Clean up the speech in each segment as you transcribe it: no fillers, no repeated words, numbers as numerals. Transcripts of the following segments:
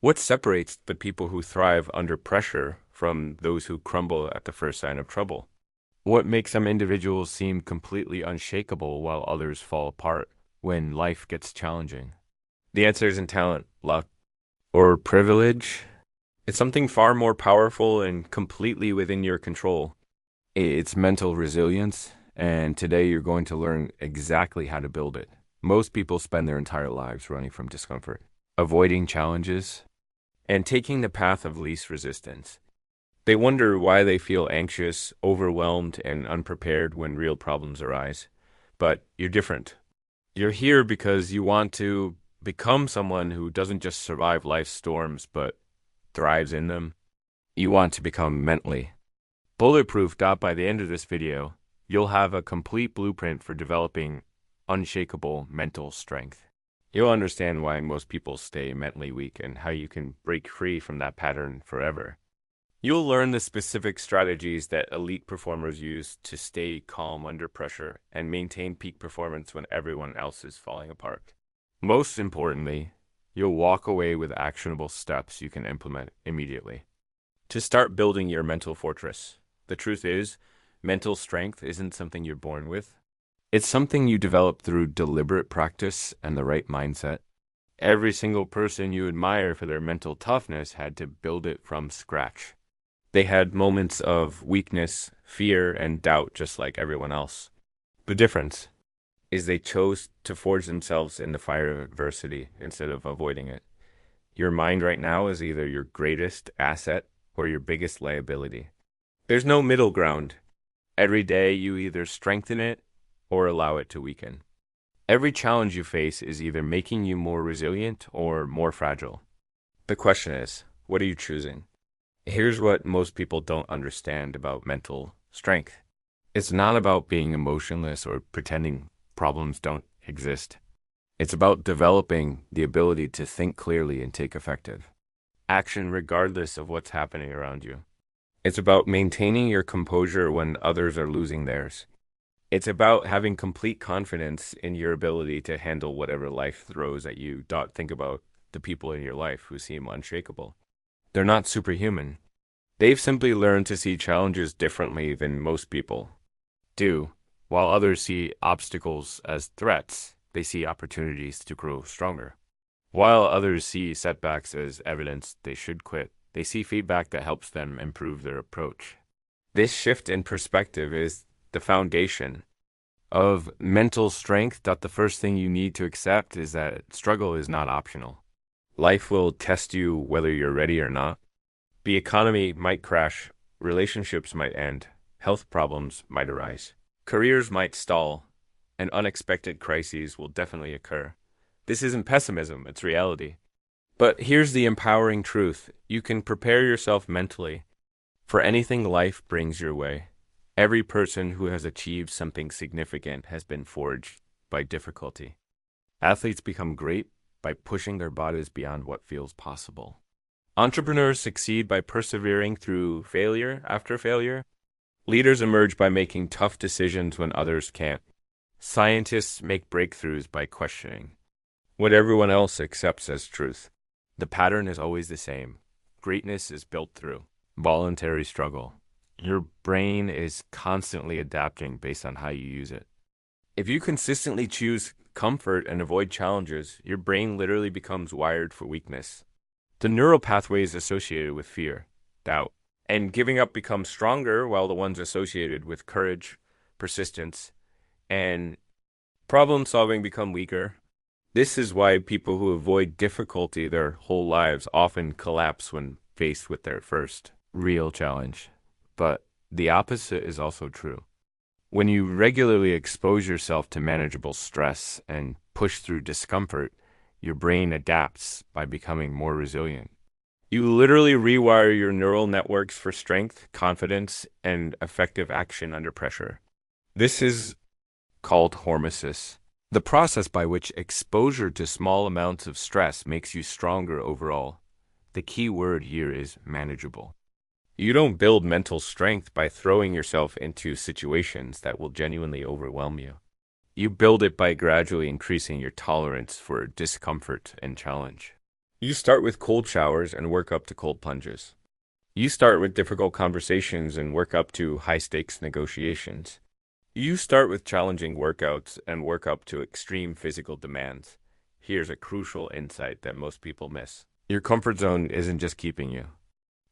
What separates the people who thrive under pressure from those who crumble at the first sign of trouble? What makes some individuals seem completely unshakable while others fall apart when life gets challenging? The answer isn't talent, luck, or privilege. It's something far more powerful and completely within your control. It's mental resilience, and today you're going to learn exactly how to build it. Most people spend their entire lives running from discomfort, avoiding challenges, and taking the path of least resistance. They wonder why they feel anxious, overwhelmed, and unprepared when real problems arise. But you're different. You're here because you want to become someone who doesn't just survive life's storms, but thrives in them. You want to become mentally bulletproof. By the end of this video, you'll have a complete blueprint for developing unshakable mental strength. You'll understand why most people stay mentally weak and how you can break free from that pattern forever. You'll learn the specific strategies that elite performers use to stay calm under pressure and maintain peak performance when everyone else is falling apart. Most importantly, you'll walk away with actionable steps you can implement immediately to start building your mental fortress. The truth is, mental strength isn't something you're born with. It's something you develop through deliberate practice and the right mindset. Every single person you admire for their mental toughness had to build it from scratch. They had moments of weakness, fear, and doubt just like everyone else. The difference is they chose to forge themselves in the fire of adversity instead of avoiding it. Your mind right now is either your greatest asset or your biggest liability. There's no middle ground. Every day you either strengthen it or allow it to weaken. Every challenge you face is either making you more resilient or more fragile. The question is, what are you choosing? Here's what most people don't understand about mental strength. It's not about being emotionless or pretending problems don't exist. It's about developing the ability to think clearly and take effective action regardless of what's happening around you. It's about maintaining your composure when others are losing theirs. It's about having complete confidence in your ability to handle whatever life throws at you. Think about the people in your life who seem unshakable. They're not superhuman. They've simply learned to see challenges differently than most people do. While others see obstacles as threats, they see opportunities to grow stronger. While others see setbacks as evidence they should quit, they see feedback that helps them improve their approach. This shift in perspective is the foundation of mental strength. The first thing you need to accept is that struggle is not optional. Life will test you whether you're ready or not. The economy might crash, relationships might end, health problems might arise, careers might stall, and unexpected crises will definitely occur. This isn't pessimism, it's reality. But here's the empowering truth. You can prepare yourself mentally for anything life brings your way. Every person who has achieved something significant has been forged by difficulty. Athletes become great by pushing their bodies beyond what feels possible. Entrepreneurs succeed by persevering through failure after failure. Leaders emerge by making tough decisions when others can't. Scientists make breakthroughs by questioning what everyone else accepts as truth. The pattern is always the same. Greatness is built through voluntary struggle. Your brain is constantly adapting based on how you use it. If you consistently choose comfort and avoid challenges, your brain literally becomes wired for weakness. The neural pathways associated with fear, doubt, and giving up become stronger, while the ones associated with courage, persistence, and problem solving become weaker. This is why people who avoid difficulty their whole lives often collapse when faced with their first real challenge. But the opposite is also true. When you regularly expose yourself to manageable stress and push through discomfort, your brain adapts by becoming more resilient. You literally rewire your neural networks for strength, confidence, and effective action under pressure. This is called hormesis, the process by which exposure to small amounts of stress makes you stronger overall. The key word here is manageable. You don't build mental strength by throwing yourself into situations that will genuinely overwhelm you. You build it by gradually increasing your tolerance for discomfort and challenge. You start with cold showers and work up to cold plunges. You start with difficult conversations and work up to high stakes negotiations. You start with challenging workouts and work up to extreme physical demands. Here's a crucial insight that most people miss. Your comfort zone isn't just keeping you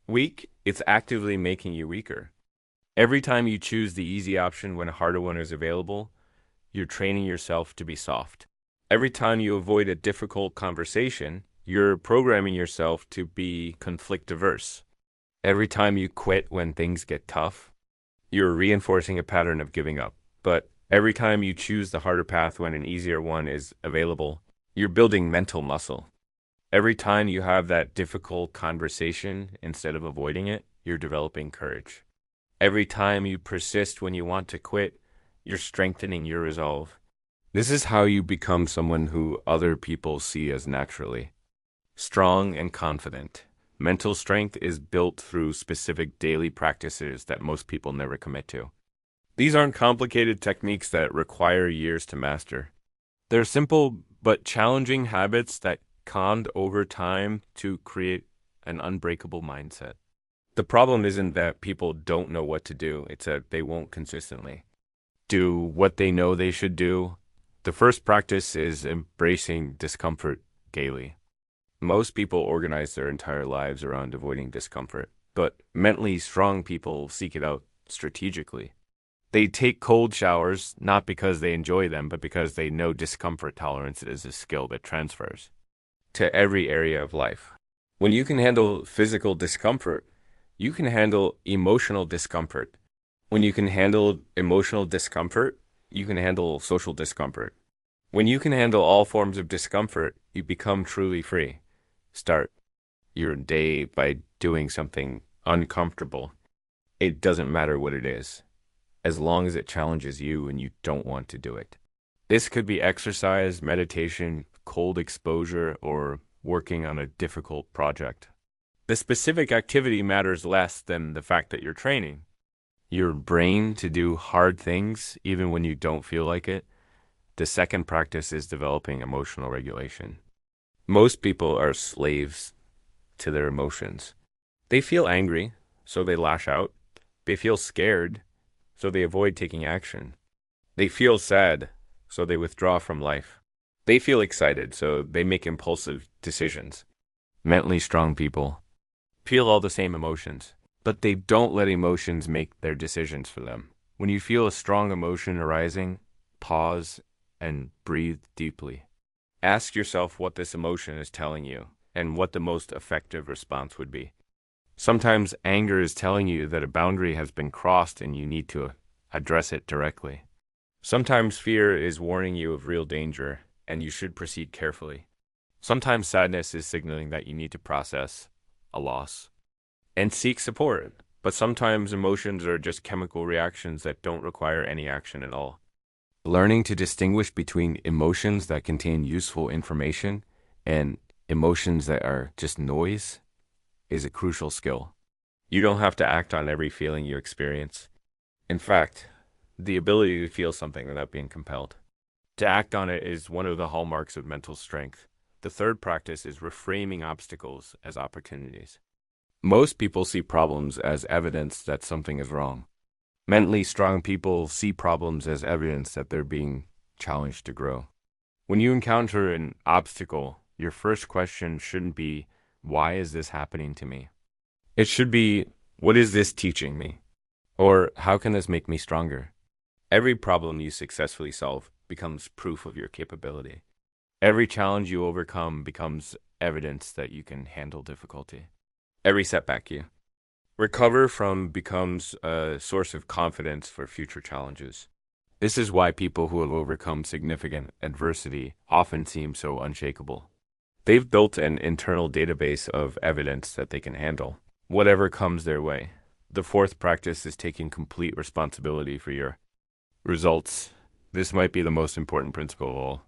weak, it's actively making you weaker. Every time you choose the easy option when a harder one is available, you're training yourself to be soft. Every time you avoid a difficult conversation, you're programming yourself to be conflict averse. Every time you quit when things get tough, you're reinforcing a pattern of giving up. But every time you choose the harder path when an easier one is available, you're building mental muscle. Every time you have that difficult conversation instead of avoiding it, you're developing courage. Every time you persist when you want to quit, you're strengthening your resolve. This is how you become someone who other people see as naturally strong and confident. Mental strength is built through specific daily practices that most people never commit to. These aren't complicated techniques that require years to master. They're simple but challenging habits that compound over time to create an unbreakable mindset. The problem isn't that people don't know what to do, it's that they won't consistently do what they know they should do. The first practice is embracing discomfort gaily. Most people organize their entire lives around avoiding discomfort, but mentally strong people seek it out strategically. They take cold showers not because they enjoy them, but because they know discomfort tolerance is a skill that transfers to every area of life. When you can handle physical discomfort, you can handle emotional discomfort. When you can handle emotional discomfort, you can handle social discomfort. When you can handle all forms of discomfort, you become truly free. Start your day by doing something uncomfortable. It doesn't matter what it is, as long as it challenges you and you don't want to do it. This could be exercise, meditation, cold exposure, or working on a difficult project. The specific activity matters less than the fact that you're training your brain to do hard things even when you don't feel like it. The second practice is developing emotional regulation. Most people are slaves to their emotions. They feel angry, so they lash out. They feel scared, so they avoid taking action. They feel sad, so they withdraw from life. They feel excited, so they make impulsive decisions. Mentally strong people feel all the same emotions, but they don't let emotions make their decisions for them. When you feel a strong emotion arising, pause and breathe deeply. Ask yourself what this emotion is telling you and what the most effective response would be. Sometimes anger is telling you that a boundary has been crossed and you need to address it directly. Sometimes fear is warning you of real danger and you should proceed carefully. Sometimes sadness is signaling that you need to process a loss and seek support. But sometimes emotions are just chemical reactions that don't require any action at all. Learning to distinguish between emotions that contain useful information and emotions that are just noise is a crucial skill. You don't have to act on every feeling you experience. In fact, the ability to feel something without being compelled to act on it is one of the hallmarks of mental strength. The third practice is reframing obstacles as opportunities. Most people see problems as evidence that something is wrong. Mentally strong people see problems as evidence that they're being challenged to grow. When you encounter an obstacle, your first question shouldn't be, why is this happening to me? It should be, what is this teaching me? Or how can this make me stronger? Every problem you successfully solve becomes proof of your capability. Every challenge you overcome becomes evidence that you can handle difficulty. Every setback you recover from becomes a source of confidence for future challenges. This is why people who have overcome significant adversity often seem so unshakable. They've built an internal database of evidence that they can handle whatever comes their way. The fourth practice is taking complete responsibility for your results. This might be the most important principle of all.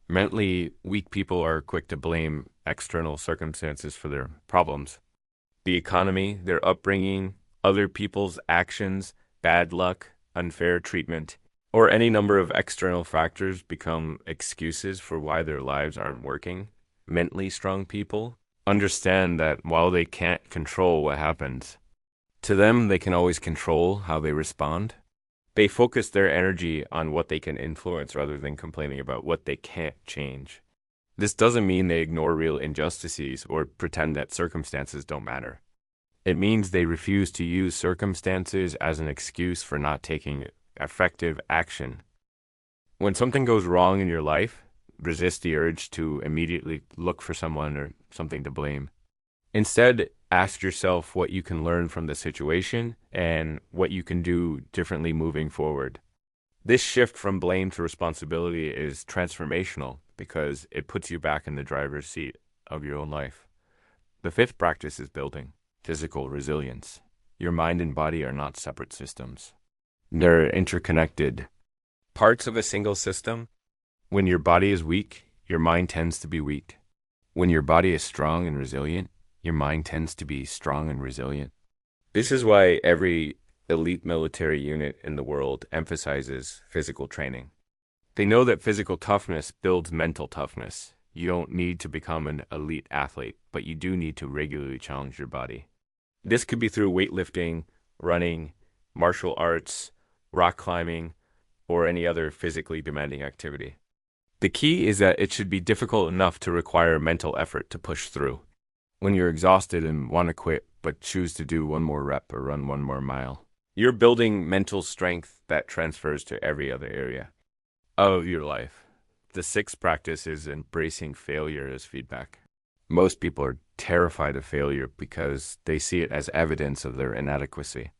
Mentally weak people are quick to blame external circumstances for their problems. The economy, their upbringing, other people's actions, bad luck, unfair treatment, or any number of external factors become excuses for why their lives aren't working. Mentally strong people understand that while they can't control what happens, to them they can always control how they respond. They focus their energy on what they can influence rather than complaining about what they can't change. This doesn't mean they ignore real injustices or pretend that circumstances don't matter. It means they refuse to use circumstances as an excuse for not taking effective action. When something goes wrong in your life, resist the urge to immediately look for someone or something to blame. Instead, ask yourself what you can learn from the situation and what you can do differently moving forward. This shift from blame to responsibility is transformational because it puts you back in the driver's seat of your own life. The fifth practice is building physical resilience. Your mind and body are not separate systems. They're interconnected. Parts of a single system. When your body is weak, your mind tends to be weak. When your body is strong and resilient, your mind tends to be strong and resilient. This is why every elite military unit in the world emphasizes physical training. They know that physical toughness builds mental toughness. You don't need to become an elite athlete, but you do need to regularly challenge your body. This could be through weightlifting, running, martial arts, rock climbing, or any other physically demanding activity. The key is that it should be difficult enough to require mental effort to push through. When you're exhausted and want to quit, but choose to do one more rep or run one more mile, you're building mental strength that transfers to every other area of your life. The sixth practice is embracing failure as feedback. Most people are terrified of failure because they see it as evidence of their inadequacy.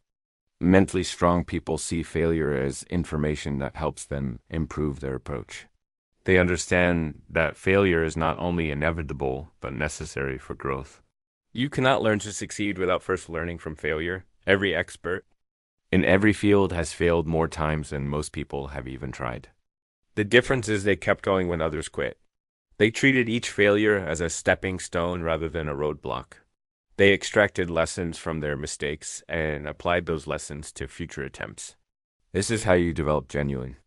Mentally strong people see failure as information that helps them improve their approach. They understand that failure is not only inevitable, but necessary for growth. You cannot learn to succeed without first learning from failure. Every expert in every field has failed more times than most people have even tried. The difference is they kept going when others quit. They treated each failure as a stepping stone rather than a roadblock. They extracted lessons from their mistakes and applied those lessons to future attempts. This is how you develop genuine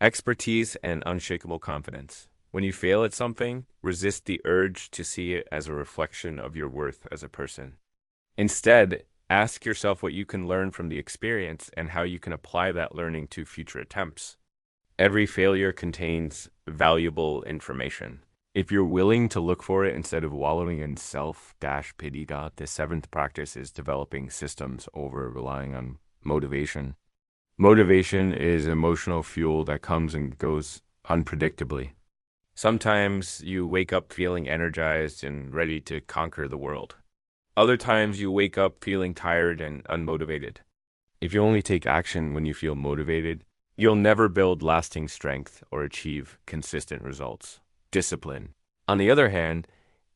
expertise and unshakable confidence. When you fail at something, resist the urge to see it as a reflection of your worth as a person. Instead, ask yourself what you can learn from the experience and how you can apply that learning to future attempts. Every failure contains valuable information. If you're willing to look for it instead of wallowing in self-pity, the seventh practice is developing systems over relying on motivation. Motivation is emotional fuel that comes and goes unpredictably. Sometimes you wake up feeling energized and ready to conquer the world. Other times you wake up feeling tired and unmotivated. If you only take action when you feel motivated, you'll never build lasting strength or achieve consistent results. Discipline, on the other hand,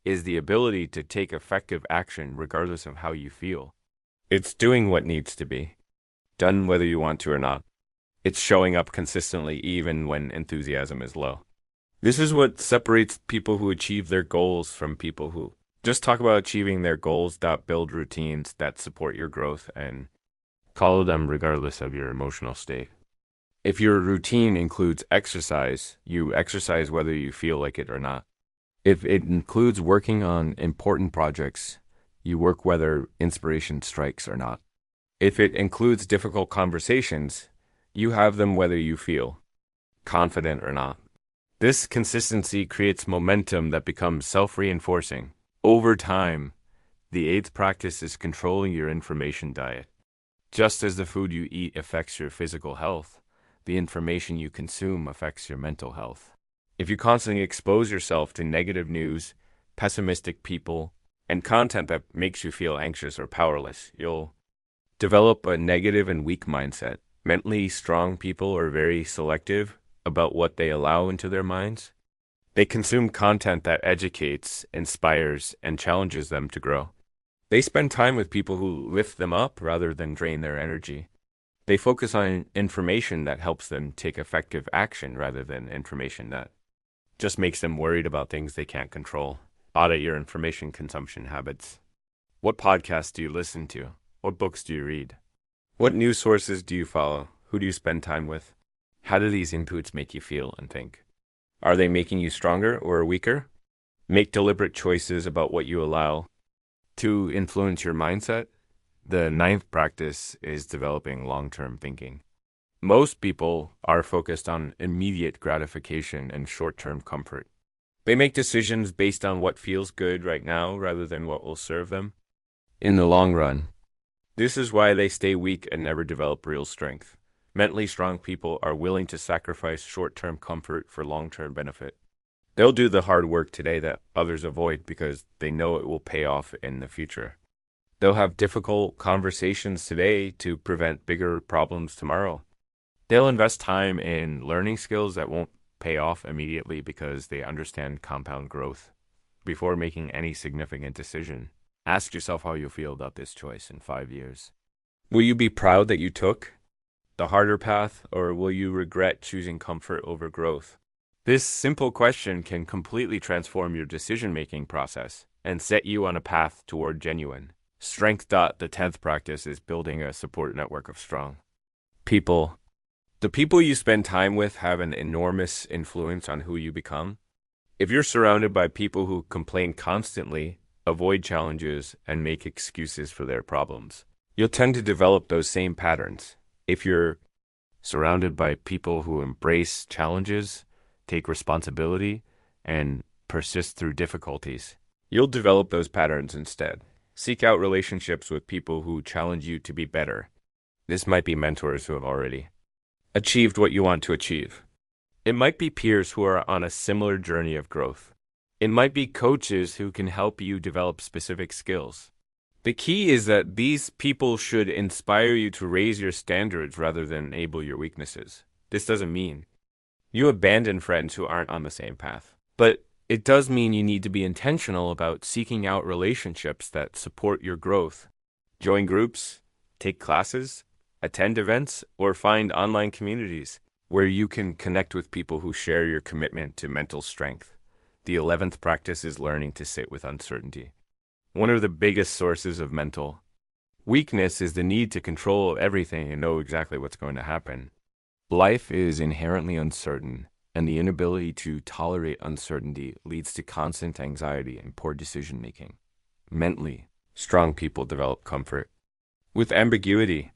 is the ability to take effective action regardless of how you feel. It's doing what needs to be done whether you want to or not. It's showing up consistently even when enthusiasm is low. This is what separates people who achieve their goals from people who just talk about achieving their goals that build routines that support your growth and follow them regardless of your emotional state. If your routine includes exercise, you exercise whether you feel like it or not. If it includes working on important projects, you work whether inspiration strikes or not. If it includes difficult conversations, you have them whether you feel confident or not. This consistency creates momentum that becomes self-reinforcing. Over time, the eighth practice is controlling your information diet. Just as the food you eat affects your physical health, the information you consume affects your mental health. If you constantly expose yourself to negative news, pessimistic people, and content that makes you feel anxious or powerless, you'll develop a negative and weak mindset. Mentally strong people are very selective about what they allow into their minds. They consume content that educates, inspires, and challenges them to grow. They spend time with people who lift them up rather than drain their energy. They focus on information that helps them take effective action rather than information that just makes them worried about things they can't control. Audit your information consumption habits. What podcasts do you listen to? What books do you read? What news sources do you follow? Who do you spend time with? How do these inputs make you feel and think? Are they making you stronger or weaker? Make deliberate choices about what you allow to influence your mindset. The ninth practice is developing long-term thinking. Most people are focused on immediate gratification and short-term comfort. They make decisions based on what feels good right now rather than what will serve them in the long run. This is why they stay weak and never develop real strength. Mentally strong people are willing to sacrifice short-term comfort for long-term benefit. They'll do the hard work today that others avoid because they know it will pay off in the future. They'll have difficult conversations today to prevent bigger problems tomorrow. They'll invest time in learning skills that won't pay off immediately because they understand compound growth. Before making any significant decision, ask yourself how you'll feel about this choice in 5 years. Will you be proud that you took the harder path, or will you regret choosing comfort over growth? This simple question can completely transform your decision-making process and set you on a path toward genuine strength. The 10th practice is building a support network of strong people. The people you spend time with have an enormous influence on who you become. If you're surrounded by people who complain constantly, avoid challenges, and make excuses for their problems, you'll tend to develop those same patterns. If you're surrounded by people who embrace challenges, take responsibility, and persist through difficulties, you'll develop those patterns instead. Seek out relationships with people who challenge you to be better. This might be mentors who have already achieved what you want to achieve. It might be peers who are on a similar journey of growth. It might be coaches who can help you develop specific skills. The key is that these people should inspire you to raise your standards rather than enable your weaknesses. This doesn't mean you abandon friends who aren't on the same path, but it does mean you need to be intentional about seeking out relationships that support your growth. Join groups, take classes, attend events, or find online communities where you can connect with people who share your commitment to mental strength. The 11th practice is learning to sit with uncertainty. One of the biggest sources of mental weakness is the need to control everything and know exactly what's going to happen. Life is inherently uncertain, and the inability to tolerate uncertainty leads to constant anxiety and poor decision-making. Mentally strong people develop comfort with ambiguity.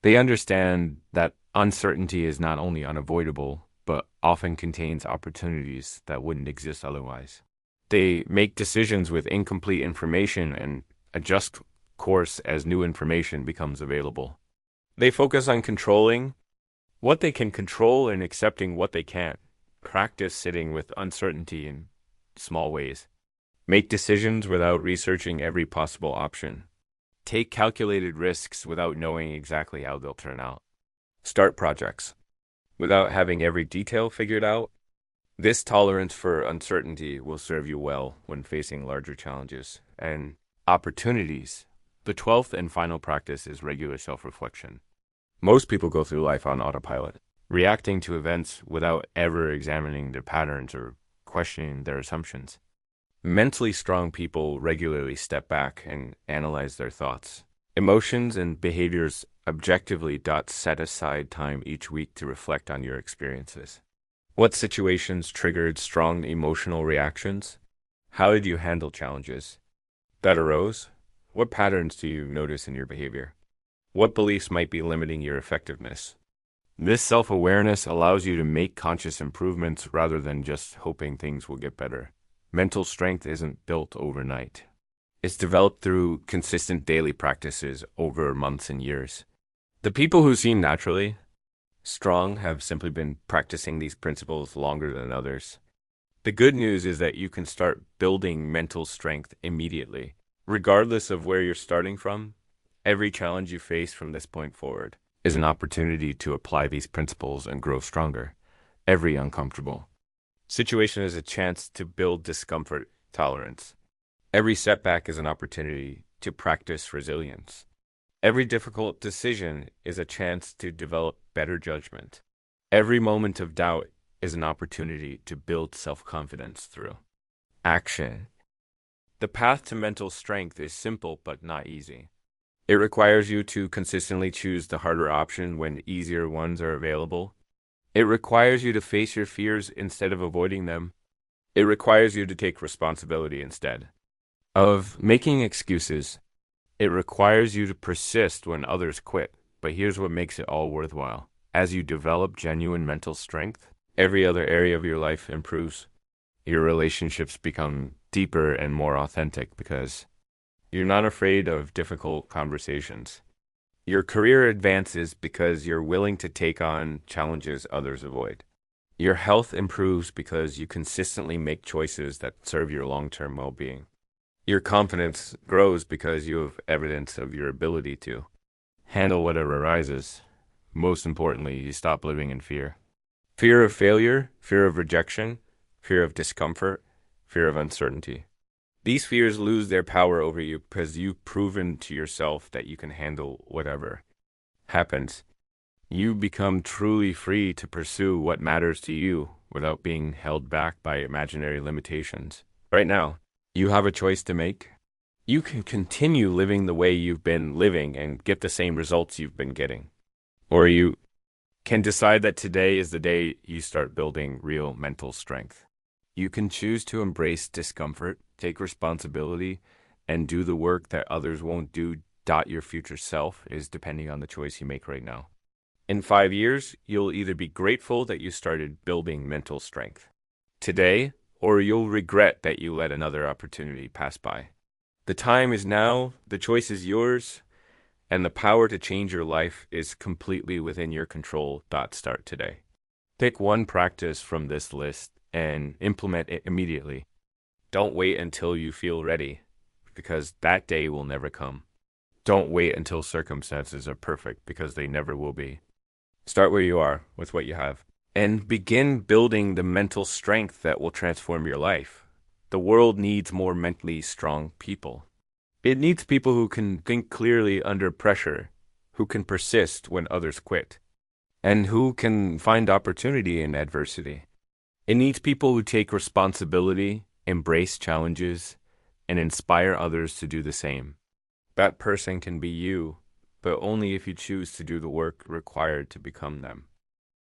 They understand that uncertainty is not only unavoidable, but often contains opportunities that wouldn't exist otherwise. They make decisions with incomplete information and adjust course as new information becomes available. They focus on controlling what they can control and accepting what they can't. Practice sitting with uncertainty in small ways. Make decisions without researching every possible option. Take calculated risks without knowing exactly how they'll turn out. Start projects without having every detail figured out. This tolerance for uncertainty will serve you well when facing larger challenges and opportunities. The 12th and final practice is regular self-reflection. Most people go through life on autopilot, reacting to events without ever examining their patterns or questioning their assumptions. Mentally strong people regularly step back and analyze their thoughts, emotions, and behaviors objectively. Set aside time each week to reflect on your experiences. What situations triggered strong emotional reactions? How did you handle challenges that arose? What patterns do you notice in your behavior? What beliefs might be limiting your effectiveness? This self-awareness allows you to make conscious improvements rather than just hoping things will get better. Mental strength isn't built overnight. It's developed through consistent daily practices over months and years. The people who seem naturally strong have simply been practicing these principles longer than others. The good news is that you can start building mental strength immediately. Regardless of where you're starting from, every challenge you face from this point forward is an opportunity to apply these principles and grow stronger. Every uncomfortable situation is a chance to build discomfort tolerance. Every setback is an opportunity to practice resilience. Every difficult decision is a chance to develop better judgment. Every moment of doubt is an opportunity to build self-confidence through action. The path to mental strength is simple but not easy. It requires you to consistently choose the harder option when easier ones are available. It requires you to face your fears instead of avoiding them. It requires you to take responsibility instead of making excuses. It requires you to persist when others quit. But here's what makes it all worthwhile. As you develop genuine mental strength, every other area of your life improves. Your relationships become deeper and more authentic because you're not afraid of difficult conversations. Your career advances because you're willing to take on challenges others avoid. Your health improves because you consistently make choices that serve your long-term well-being. Your confidence grows because you have evidence of your ability to handle whatever arises. Most importantly, you stop living in fear. Fear of failure, fear of rejection, fear of discomfort, fear of uncertainty. These fears lose their power over you because you've proven to yourself that you can handle whatever happens. You become truly free to pursue what matters to you without being held back by imaginary limitations. Right now, you have a choice to make. You can continue living the way you've been living and get the same results you've been getting. Or you can decide that today is the day you start building real mental strength. You can choose to embrace discomfort, take responsibility, and do the work that others won't do. Your future self is depending on the choice you make right now. In 5 years, you'll either be grateful that you started building mental strength today, or you'll regret that you let another opportunity pass by. The time is now, the choice is yours, and the power to change your life is completely within your control. Start today. Pick one practice from this list and implement it immediately. Don't wait until you feel ready, because that day will never come. Don't wait until circumstances are perfect, because they never will be. Start where you are with what you have, and begin building the mental strength that will transform your life. The world needs more mentally strong people. It needs people who can think clearly under pressure, who can persist when others quit, and who can find opportunity in adversity. It needs people who take responsibility, embrace challenges, and inspire others to do the same. That person can be you, but only if you choose to do the work required to become them.